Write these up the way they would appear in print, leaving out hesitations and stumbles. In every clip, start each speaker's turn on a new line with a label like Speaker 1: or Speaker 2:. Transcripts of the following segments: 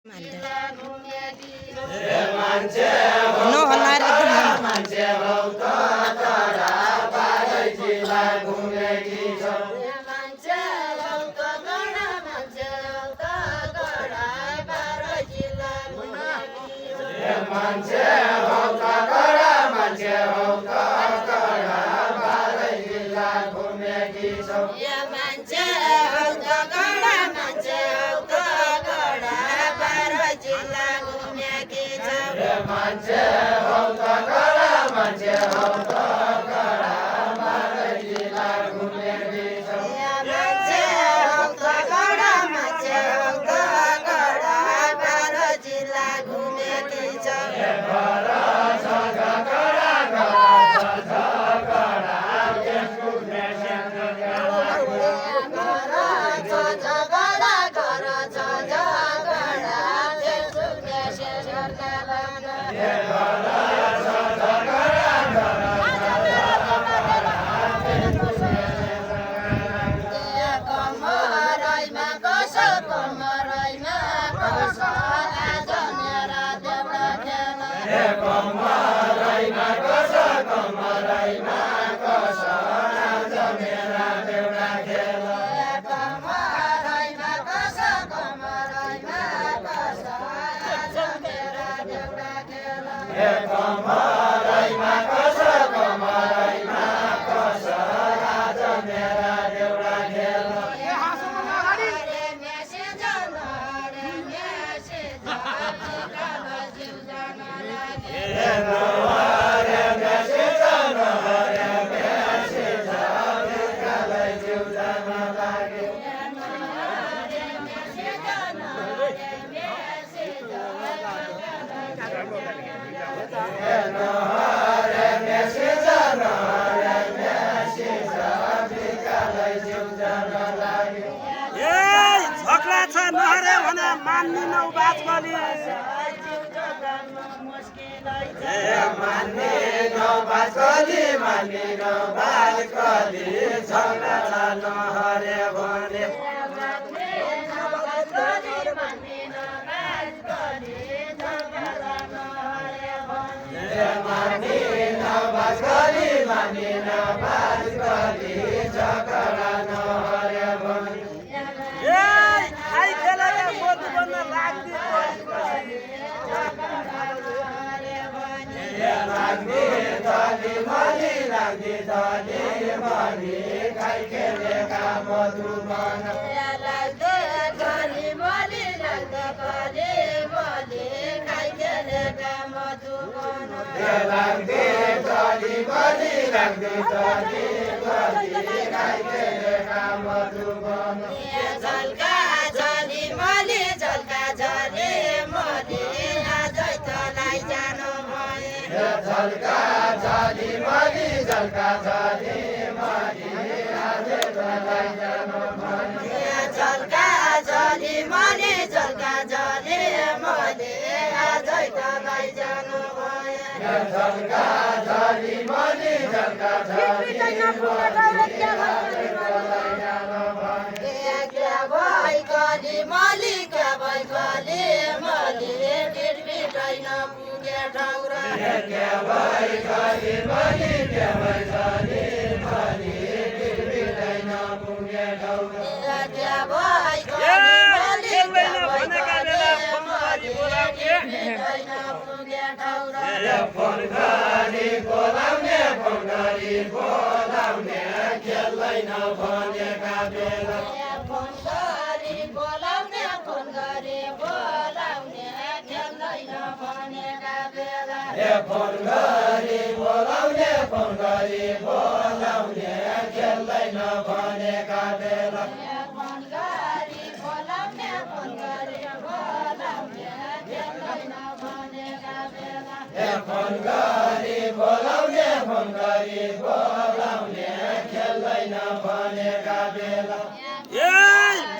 Speaker 1: No,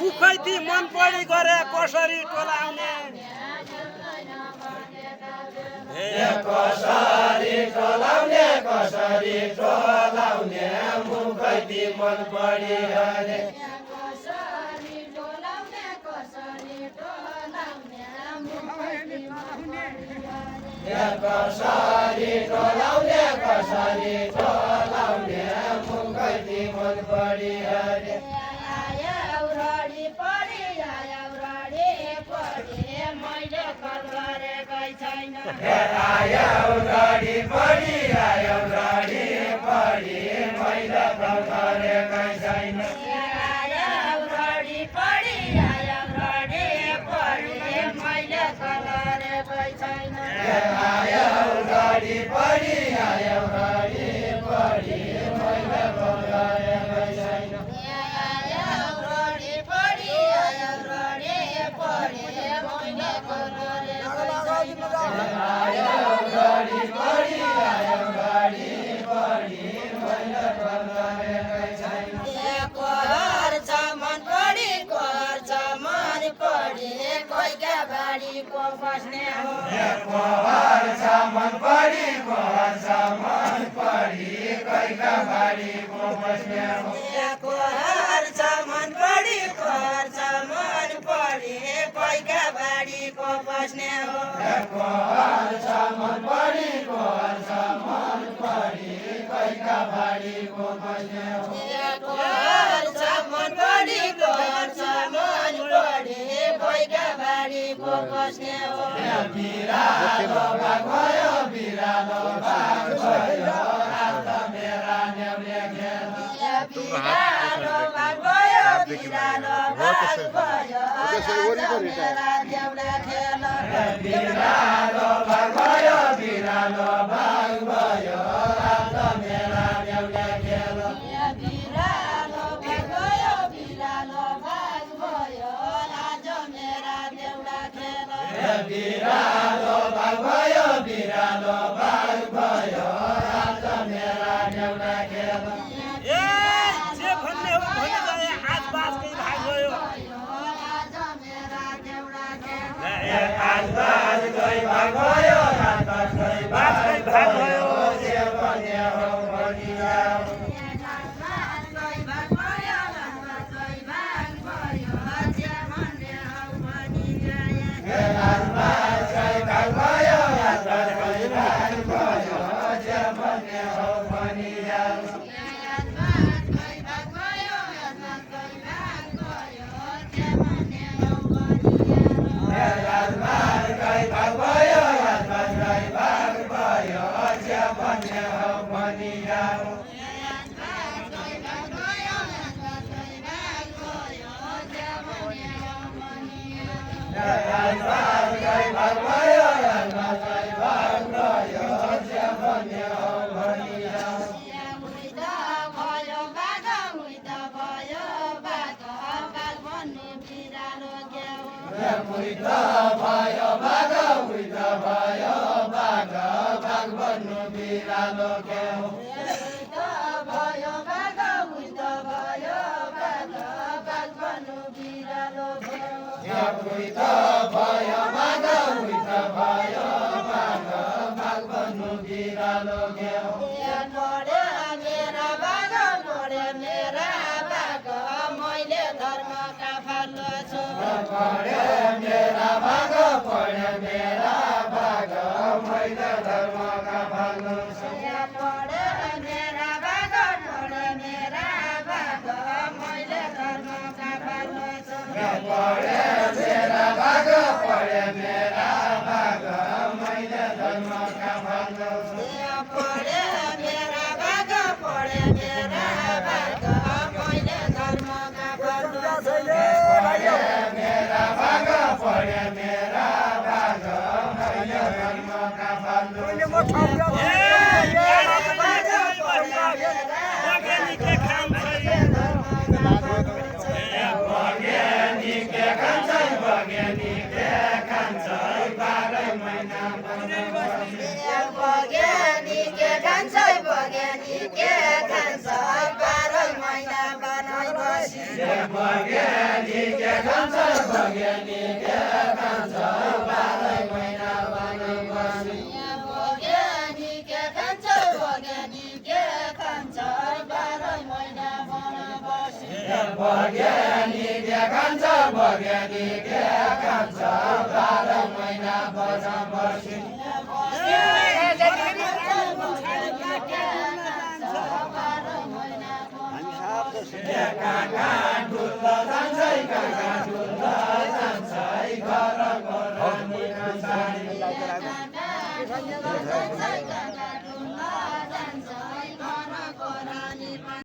Speaker 2: बुखैती मन परी गरे कसरी टोलाउने कसरी टोलाउने बुखैती मन परी गरे कसरी टोलाउने कसरी टोलाउने मुखैती मन पढी हरे
Speaker 1: औरडी पढी मैले कल गरेकै छैन
Speaker 2: आयो गाडी पढी आयो गाडी पढी मैले कल गरेकै छैन
Speaker 1: औरडी पढी मैले कल गरेकै छैन
Speaker 2: आयो गाडी पढी आयो गाडी पढी मैले कल गरेकै छैन
Speaker 1: औरडी पढी मैले कल गरेकै छैन
Speaker 2: आयो गाडी पढी आयो गाडी पढी मैले कल गरेकै छैन
Speaker 1: कोहर छ मन पढी कोहीका बारीको बस्ने हो
Speaker 2: कोहर छ मन पढी कोहर छ मन पढी कैका बारीको बस्ने हो
Speaker 1: कोहर छ मन पढी कोहीका बारीको बस्ने हो
Speaker 2: कोहर छ मन पढी कोहर छ मन पढी कैका बारीको बस्ने हो
Speaker 1: कोहर छ मन पढी कोहीका बारीको बस्ने हो
Speaker 2: बिरालो भाग भयो बिरालो भाग भयो आज मेरा न्याउले खेल
Speaker 1: बिरालो भाग भयो बिरालो भाग भयो आज मेरा देउला खेल
Speaker 2: बिरालो भाग भयो बिरालो भाग भयो आज मेरा न्याउले खेल
Speaker 1: बिरालो भाग भयो बिरालो भाग भयो आज मेरा देउला खेल
Speaker 2: बिरालो भाग भयो बिरालो भाग भयो आज मेरा न्याउला खेल जे भन्ने हो भनि गए आज बासकै भाग भयो
Speaker 1: आज मेरा देउला खेल
Speaker 2: आज बासकै भाग भयो आज बासकै भाग भयो जे भन्ने हो भनि जाऊ आज बासकै भाग भयो आज बासकै भाग भयो जे भन्ने हो भनि जाऊ आज बासकै भाग भयो आज बासकै भाग भयो जे भन्ने हो भनि जाऊ आज बासकै भाग भयो आज बासकै भाग भयो जे भन्ने हो भनि जाऊ उइत भयो भाग उइत भयो भाग भाग भन्नु बिरालो क्याउ उइत भयो भाग उइत भयो भाग भाग भन्नु बिरालो क्याउ
Speaker 1: मैले धर्मका फलो छु
Speaker 2: पढे मेरा भाग पढे मेरा भाग मैले धर्मका भाग्नु छु
Speaker 1: पढे मेरा भाग मैले धर्मका फलो छु
Speaker 2: पढे मेरा भाग पढे मेरा भाग मैले धर्मका भाग्नु छु
Speaker 1: पढे मेरा भाग मैले धर्मका फलो छु
Speaker 2: मेरा भाग पढे मेरा भाग मैले धर्मका भाग्नु बग्यानीके खान्छ बग्यानीके खान्छ 12 महिना
Speaker 1: बग्यानीके खान्छ 12 महिना बनाइ बसी
Speaker 2: बग्यानीके खान्छ बग्यानीके खान्छ 12 महिना बनाइ बसी
Speaker 1: बग्यानीके खान्छ 12 महिना बनाइ बसी
Speaker 2: बग्यानीके खान्छ बग्यानीके खान्छ 12 महिना बस काका डुल्ल जान्छै काका डुल्ल जान्छै घरको रानी नछाडी
Speaker 1: काका डुल्ल जान्छै काका डुल्ल जान्छ